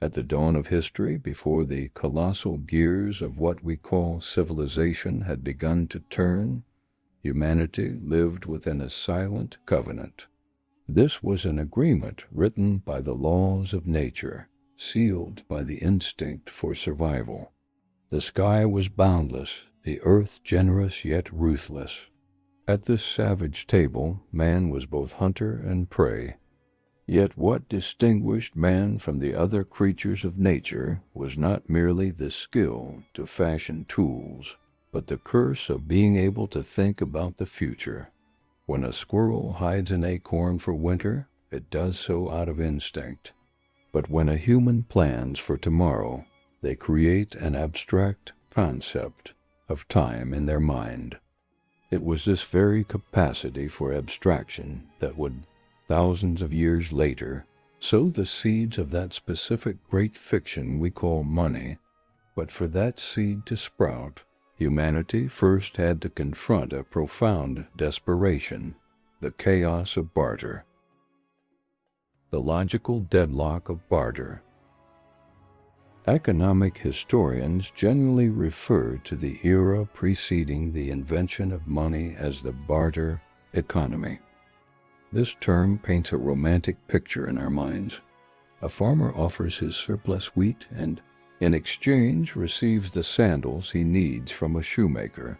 At the dawn of history, before the colossal gears of what we call civilization had begun to turn, humanity lived within a silent covenant. This was an agreement written by the laws of nature, sealed by the instinct for survival. The sky was boundless, the earth generous yet ruthless. At this savage table, man was both hunter and prey. Yet what distinguished man from the other creatures of nature was not merely the skill to fashion tools, but the curse of being able to think about the future. When a squirrel hides an acorn for winter, it does so out of instinct. But when a human plans for tomorrow, they create an abstract concept of time in their mind. It was this very capacity for abstraction that would, thousands of years later, sow the seeds of that specific great fiction we call money. But for that seed to sprout, humanity first had to confront a profound desperation, the chaos of barter. The logical deadlock of barter. Economic historians generally refer to the era preceding the invention of money as the barter economy. This term paints a romantic picture in our minds. A farmer offers his surplus wheat and, in exchange, receives the sandals he needs from a shoemaker.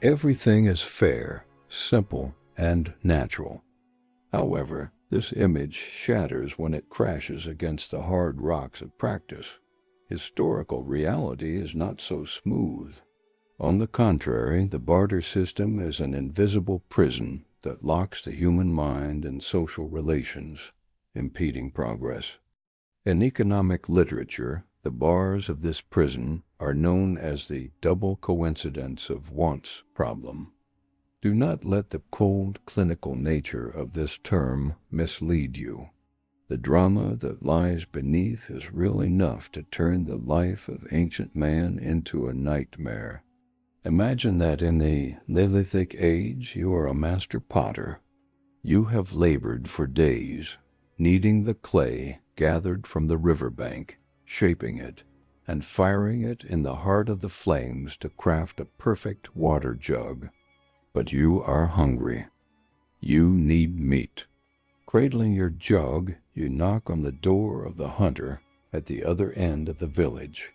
Everything is fair, simple, and natural. However, this image shatters when it crashes against the hard rocks of practice. Historical reality is not so smooth. On the contrary, the barter system is an invisible prison that locks the human mind and social relations, impeding progress. In economic literature, the bars of this prison are known as the double coincidence of wants problem. Do not let the cold clinical nature of this term mislead you. The drama that lies beneath is real enough to turn the life of ancient man into a nightmare. Imagine that in the Neolithic age you are a master potter. You have labored for days, kneading the clay gathered from the riverbank, shaping it, and firing it in the heart of the flames to craft a perfect water jug. But you are hungry. You need meat. Cradling your jug, you knock on the door of the hunter at the other end of the village.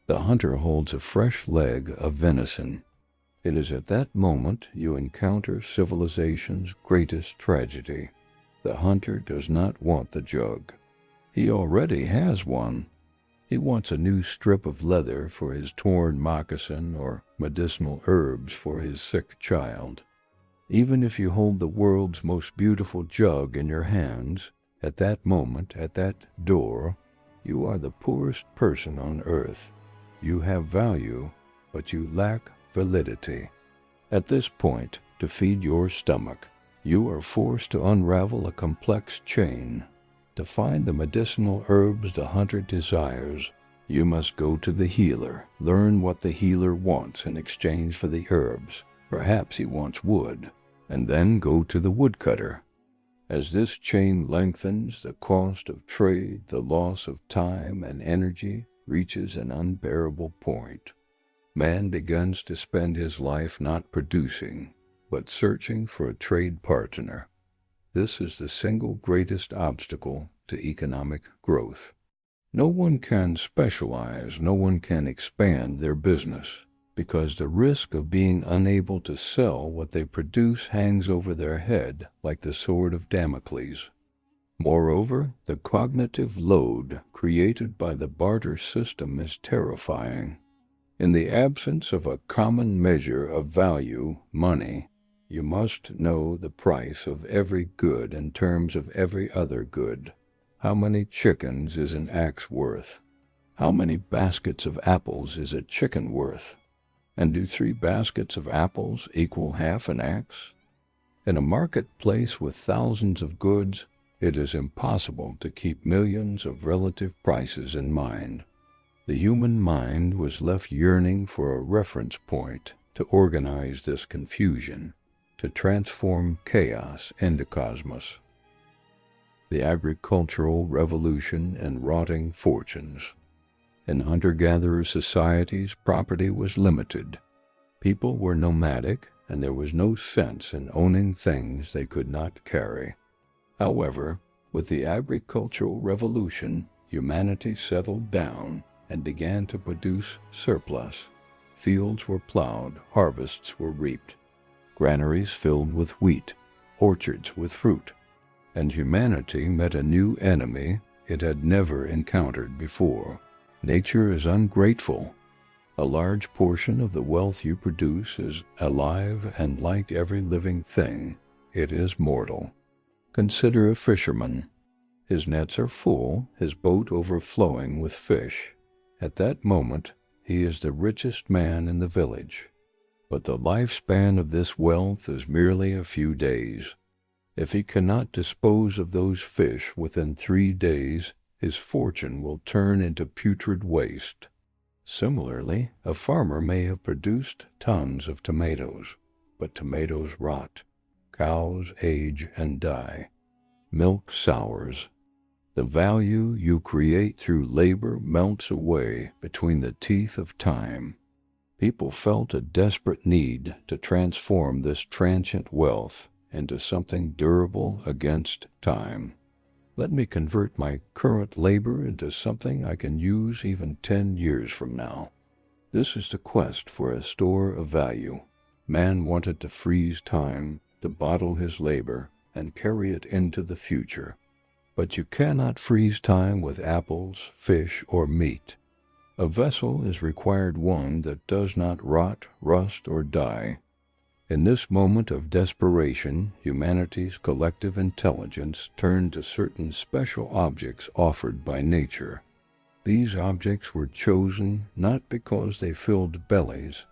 The hunter holds a fresh leg of venison. It is at that moment you encounter civilization's greatest tragedy. The hunter does not want the jug. He already has one. He wants a new strip of leather for his torn moccasin or medicinal herbs for his sick child. Even if you hold the world's most beautiful jug in your hands, at that moment, at that door, you are the poorest person on earth. You have value, but you lack validity. At this point, to feed your stomach, you are forced to unravel a complex chain. To find the medicinal herbs the hunter desires, you must go to the healer, learn what the healer wants in exchange for the herbs. Perhaps he wants wood, and then go to the woodcutter. As this chain lengthens, the cost of trade, the loss of time and energy reaches an unbearable point. Man begins to spend his life not producing, but searching for a trade partner. This is the single greatest obstacle to economic growth. No one can specialize, no one can expand their business, because the risk of being unable to sell what they produce hangs over their head like the sword of Damocles. Moreover, the cognitive load created by the barter system is terrifying. In the absence of a common measure of value, money, you must know the price of every good in terms of every other good. How many chickens is an axe worth? How many baskets of apples is a chicken worth? And do 3 baskets of apples equal half an axe? In a marketplace with thousands of goods, it is impossible to keep millions of relative prices in mind. The human mind was left yearning for a reference point to organize this confusion, to transform chaos into cosmos. the agricultural revolution and rotting fortunes. In hunter-gatherer societies, property was limited. People were nomadic, and there was no sense in owning things they could not carry. However, with the agricultural revolution, humanity settled down and began to produce surplus. Fields were plowed, harvests were reaped, granaries filled with wheat, orchards with fruit, and humanity met a new enemy it had never encountered before. Nature is ungrateful. A large portion of the wealth you produce is alive, and like every living thing, it is mortal. Consider a fisherman. His nets are full, his boat overflowing with fish. At that moment, he is the richest man in the village. But the lifespan of this wealth is merely a few days. If he cannot dispose of those fish within 3 days, his fortune will turn into putrid waste. Similarly, a farmer may have produced tons of tomatoes, but tomatoes rot. Cows age and die. Milk sours. The value you create through labor melts away between the teeth of time. People felt a desperate need to transform this transient wealth into something durable against time. Let me convert my current labor into something I can use even 10 years from now. This is the quest for a store of value. Man wanted to freeze time, to bottle his labor, and carry it into the future. But you cannot freeze time with apples, fish, or meat. A vessel is required, one that does not rot, rust, or die. In this moment of desperation, humanity's collective intelligence turned to certain special objects offered by nature. These objects were chosen not because they filled bellies,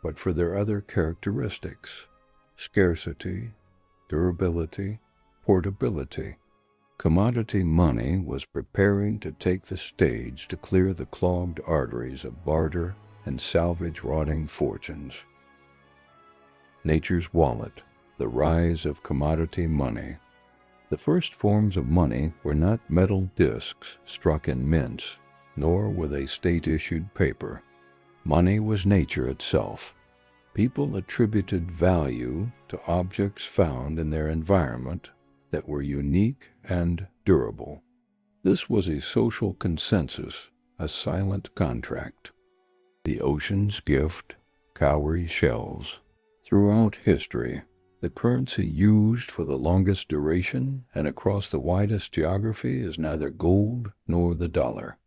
but for their other characteristics: scarcity, durability, portability. Commodity money was preparing to take the stage to clear the clogged arteries of barter and salvage rotting fortunes. Nature's wallet, the rise of commodity money. The first forms of money were not metal discs struck in mints, nor were they state-issued paper. Money was nature itself. People attributed value to objects found in their environment that were unique and durable. This was a social consensus, a silent contract. The ocean's gift, cowrie shells. Throughout history, the currency used for the longest duration and across the widest geography is neither gold nor the dollar.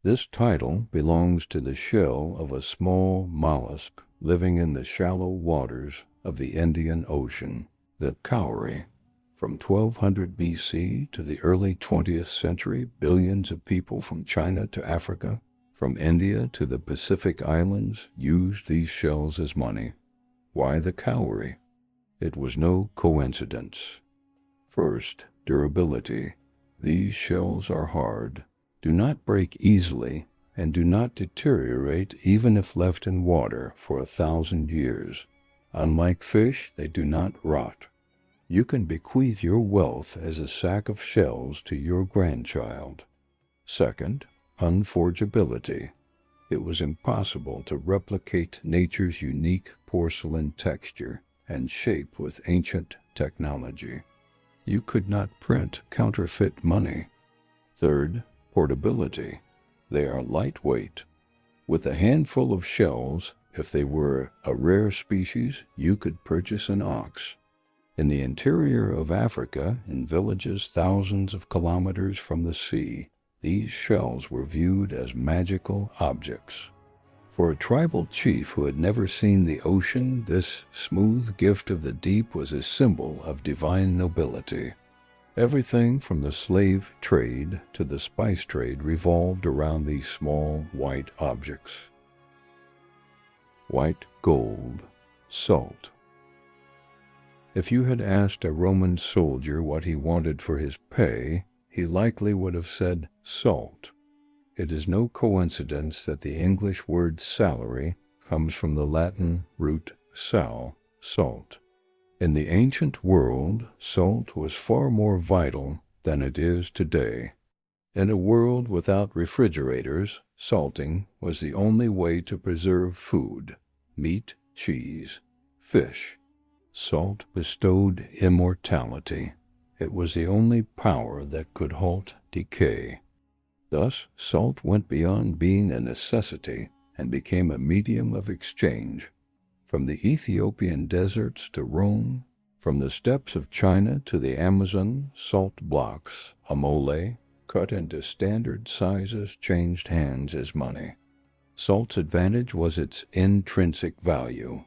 This title belongs to the shell of a small mollusk living in the shallow waters of the Indian Ocean, the cowrie. From 1200 BC to the early 20th century, billions of people from China to Africa, from India to the Pacific Islands, used these shells as money. Why the cowrie? It was no coincidence. First, durability. These shells are hard, do not break easily, and do not deteriorate even if left in water for 1,000 years. Unlike fish, they do not rot. You can bequeath your wealth as a sack of shells to your grandchild. Second, unforgeability. It was impossible to replicate nature's unique porcelain texture and shape with ancient technology. You could not print counterfeit money. Third, portability. They are lightweight. With a handful of shells, if they were a rare species, you could purchase an ox. In the interior of Africa, in villages thousands of kilometers from the sea, these shells were viewed as magical objects. For a tribal chief who had never seen the ocean, this smooth gift of the deep was a symbol of divine nobility. Everything from the slave trade to the spice trade revolved around these small white objects. White gold, salt. If you had asked a Roman soldier what he wanted for his pay, he likely would have said salt. It is no coincidence that the English word salary comes from the Latin root sal, salt. In the ancient world, salt was far more vital than it is today. In a world without refrigerators, salting was the only way to preserve food, meat, cheese, fish. Salt bestowed immortality. It was the only power that could halt decay. Thus, salt went beyond being a necessity and became a medium of exchange. From the Ethiopian deserts to Rome, from the steppes of China to the Amazon, salt blocks, amole, cut into standard sizes, changed hands as money. Salt's advantage was its intrinsic value.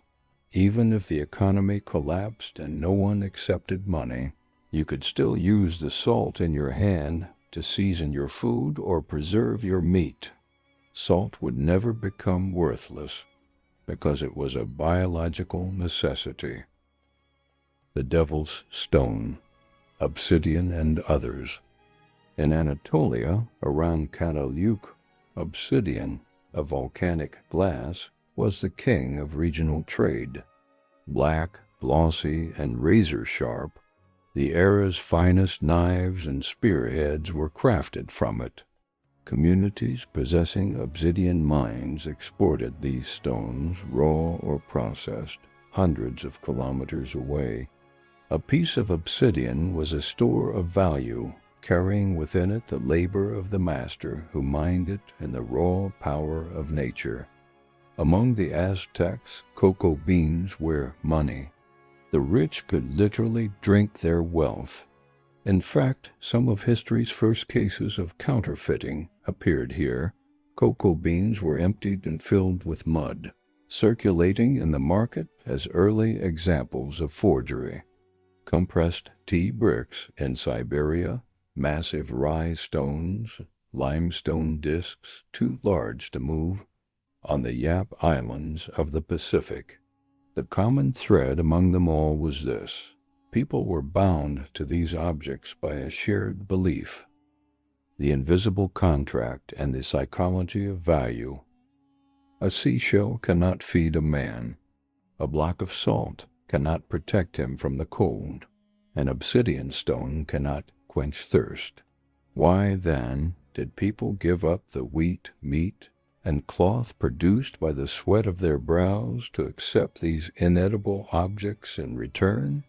Even if the economy collapsed and no one accepted money, you could still use the salt in your hand to season your food or preserve your meat. Salt would never become worthless because it was a biological necessity. The Devil's Stone, Obsidian and Others. In Anatolia, around Cataluyuk, obsidian, a volcanic glass, was the king of regional trade. Black, glossy, and razor-sharp, the era's finest knives and spearheads were crafted from it. Communities possessing obsidian mines exported these stones, raw or processed, hundreds of kilometers away. A piece of obsidian was a store of value, carrying within it the labor of the master who mined it in the raw power of nature. Among the Aztecs, cocoa beans were money. The rich could literally drink their wealth. In fact, some of history's first cases of counterfeiting appeared here. Cocoa beans were emptied and filled with mud, circulating in the market as early examples of forgery. Compressed tea bricks in Siberia, massive rye stones, limestone discs too large to move, on the Yap Islands of the Pacific. The common thread among them all was this: people were bound to these objects by a shared belief. The invisible contract and the psychology of value. A seashell cannot feed a man. A block of salt cannot protect him from the cold. An obsidian stone cannot quench thirst. Why, then, did people give up the wheat, meat, and cloth produced by the sweat of their brows to accept these inedible objects in return?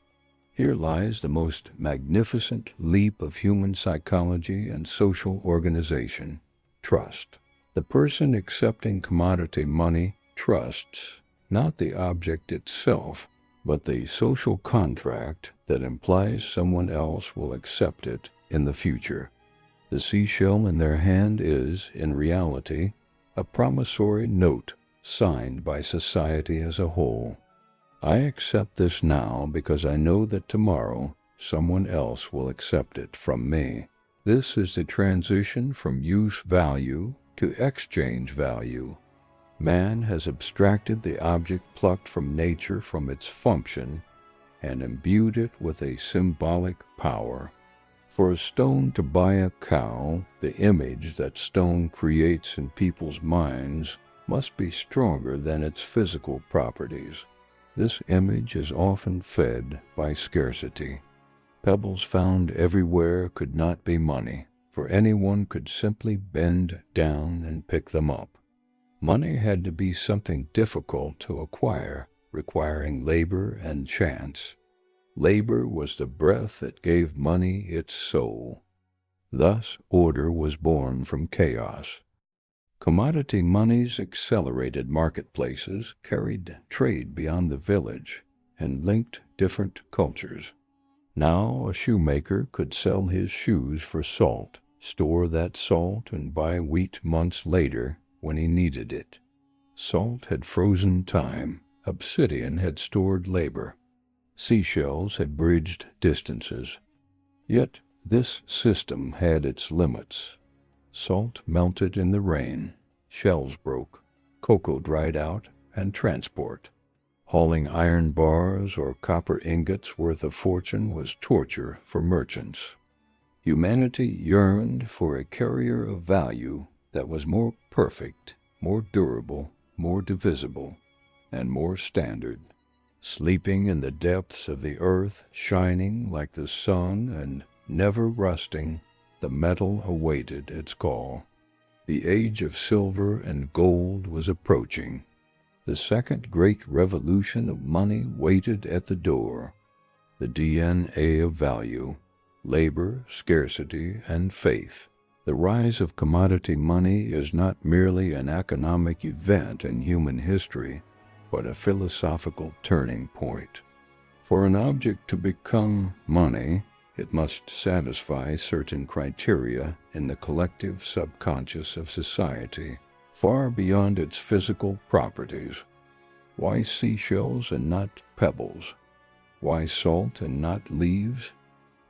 Here lies the most magnificent leap of human psychology and social organization: trust. The person accepting commodity money trusts not the object itself, but the social contract that implies someone else will accept it in the future. The seashell in their hand is, in reality, a promissory note signed by society as a whole. I accept this now because I know that tomorrow someone else will accept it from me. This is the transition from use value to exchange value. Man has abstracted the object plucked from nature from its function and imbued it with a symbolic power. For a stone to buy a cow, the image that stone creates in people's minds must be stronger than its physical properties. This image is often fed by scarcity. Pebbles found everywhere could not be money, for anyone could simply bend down and pick them up. Money had to be something difficult to acquire, requiring labor and chance. Labor was the breath that gave money its soul. Thus, order was born from chaos. Commodity monies accelerated marketplaces, carried trade beyond the village, and linked different cultures. Now a shoemaker could sell his shoes for salt, store that salt, and buy wheat months later when he needed it. Salt had frozen time. Obsidian had stored labor. Seashells had bridged distances. Yet this system had its limits. Salt melted in the rain, shells broke, cocoa dried out, and transport. Hauling iron bars or copper ingots worth a fortune was torture for merchants. Humanity yearned for a carrier of value that was more perfect, more durable, more divisible, and more standard. Sleeping in the depths of the earth, shining like the sun and never rusting, the metal awaited its call. The age of silver and gold was approaching. The second great revolution of money waited at the door. The DNA of value, labor, scarcity, and faith. The rise of commodity money is not merely an economic event in human history, but a philosophical turning point. For an object to become money, it must satisfy certain criteria in the collective subconscious of society, far beyond its physical properties. Why seashells and not pebbles? Why salt and not leaves?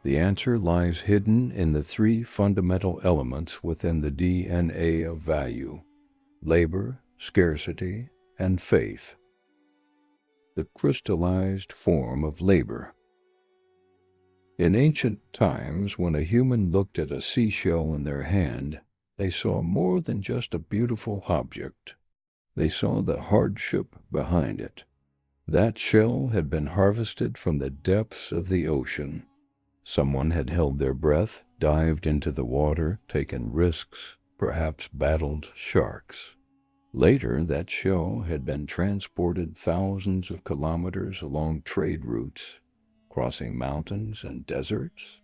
The answer lies hidden in the three fundamental elements within the DNA of value: labor, scarcity, and faith. The crystallized form of labor. In ancient times, when a human looked at a seashell in their hand, they saw more than just a beautiful object. They saw the hardship behind it. That shell had been harvested from the depths of the ocean. Someone had held their breath, dived into the water, taken risks, perhaps battled sharks. Later, that shell had been transported thousands of kilometers along trade routes, crossing mountains and deserts.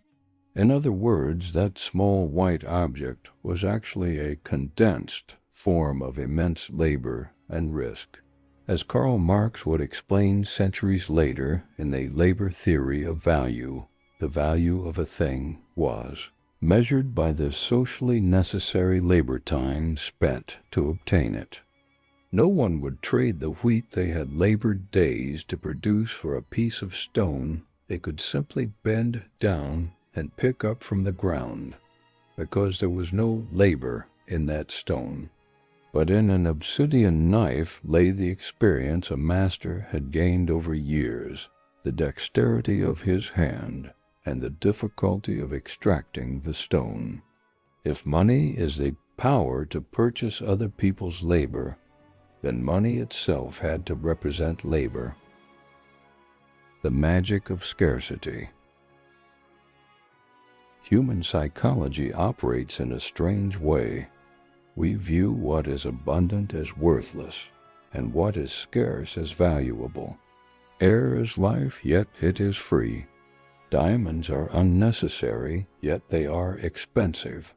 In other words, that small white object was actually a condensed form of immense labor and risk. As Karl Marx would explain centuries later in the labor theory of value, the value of a thing was measured by the socially necessary labor time spent to obtain it. No one would trade the wheat they had labored days to produce for a piece of stone they could simply bend down and pick up from the ground, because there was no labor in that stone. But in an obsidian knife lay the experience a master had gained over years, the dexterity of his hand, and the difficulty of extracting the stone. If money is the power to purchase other people's labor, then money itself had to represent labor. The magic of scarcity. Human psychology operates in a strange way. We view what is abundant as worthless, and what is scarce as valuable. Air is life, yet it is free. Diamonds are unnecessary, yet they are expensive.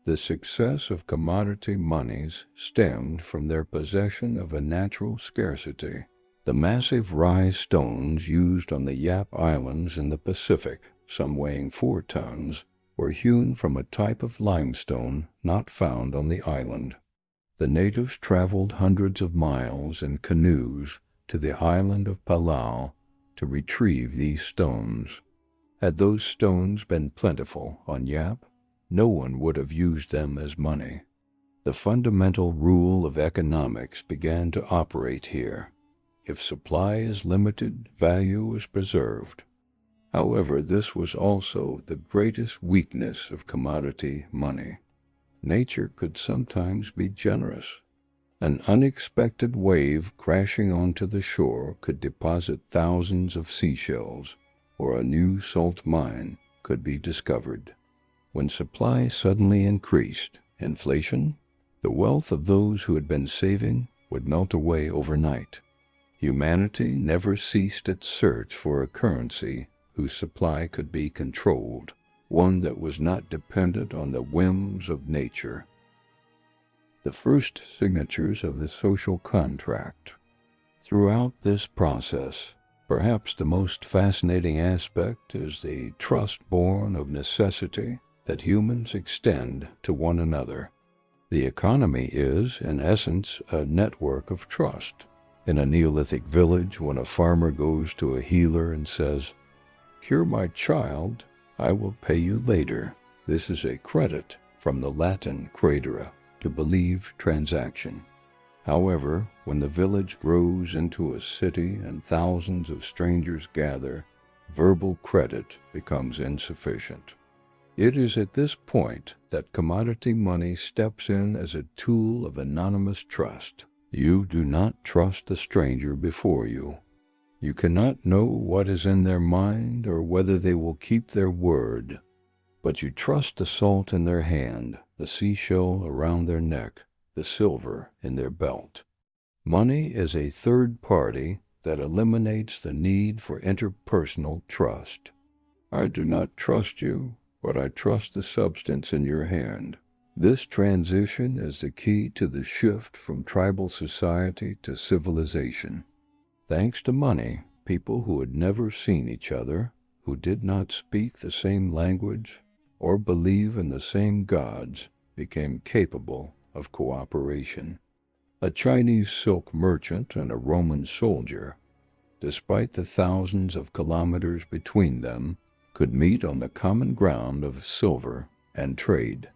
The success of commodity monies stemmed from their possession of a natural scarcity. The massive rye stones used on the Yap Islands in the Pacific, some weighing 4 tons, were hewn from a type of limestone not found on the island. The natives traveled hundreds of miles in canoes to the island of Palau to retrieve these stones. Had those stones been plentiful on Yap, no one would have used them as money. The fundamental rule of economics began to operate here. If supply is limited, value is preserved. However, this was also the greatest weakness of commodity money. Nature could sometimes be generous. An unexpected wave crashing onto the shore could deposit thousands of seashells, or a new salt mine could be discovered. When supply suddenly increased, inflation, the wealth of those who had been saving would melt away overnight. Humanity never ceased its search for a currency whose supply could be controlled, one that was not dependent on the whims of nature. The first signatures of the social contract. Throughout this process, perhaps the most fascinating aspect is the trust born of necessity that humans extend to one another. The economy is, in essence, a network of trust. In a Neolithic village, when a farmer goes to a healer and says, "Cure my child, I will pay you later," this is a credit from the Latin credere, to believe transaction. However, when the village grows into a city and thousands of strangers gather, verbal credit becomes insufficient. It is at this point that commodity money steps in as a tool of anonymous trust. You do not trust the stranger before you. You cannot know what is in their mind or whether they will keep their word. But you trust the salt in their hand, the seashell around their neck, the silver in their belt. Money is a third party that eliminates the need for interpersonal trust. I do not trust you, but I trust the substance in your hand. This transition is the key to the shift from tribal society to civilization. Thanks to money, people who had never seen each other, who did not speak the same language or believe in the same gods, became capable of cooperation. A Chinese silk merchant and a Roman soldier, despite the thousands of kilometers between them, could meet on the common ground of silver and trade.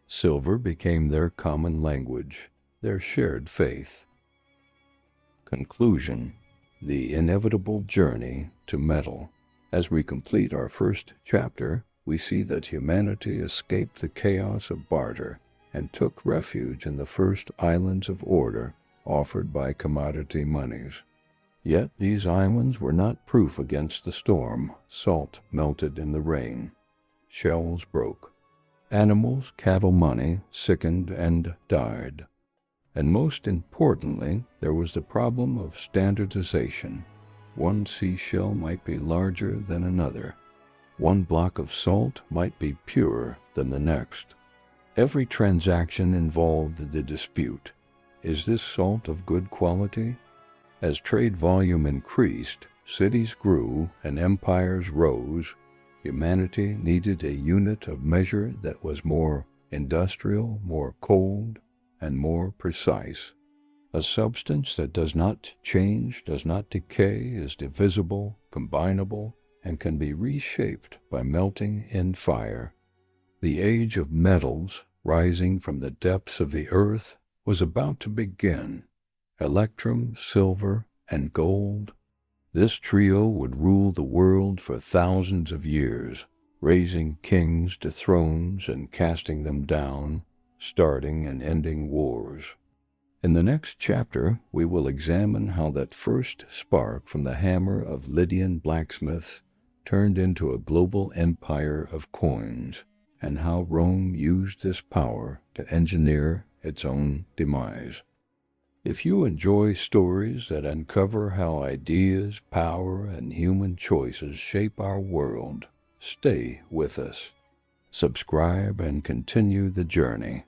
Silver became their common language, their shared faith. Conclusion: the inevitable journey to metal. As we complete our first chapter, we see that humanity escaped the chaos of barter and took refuge in the first islands of order offered by commodity monies. Yet these islands were not proof against the storm. Salt melted in the rain. Shells broke. Animals, cattle, money sickened and died. And most importantly, there was the problem of standardization. One seashell might be larger than another. One block of salt might be purer than the next. Every transaction involved the dispute. Is this salt of good quality? As trade volume increased, cities grew and empires rose. Humanity needed a unit of measure that was more industrial, more cold, and more precise. A substance that does not change, does not decay, is divisible, combinable, and can be reshaped by melting in fire. The age of metals, rising from the depths of the earth, was about to begin. Electrum, silver, and gold. This trio would rule the world for thousands of years, raising kings to thrones and casting them down, starting and ending wars. In the next chapter, we will examine how that first spark from the hammer of Lydian blacksmiths turned into a global empire of coins, and how Rome used this power to engineer its own demise. If you enjoy stories that uncover how ideas, power, and human choices shape our world, stay with us. Subscribe and continue the journey.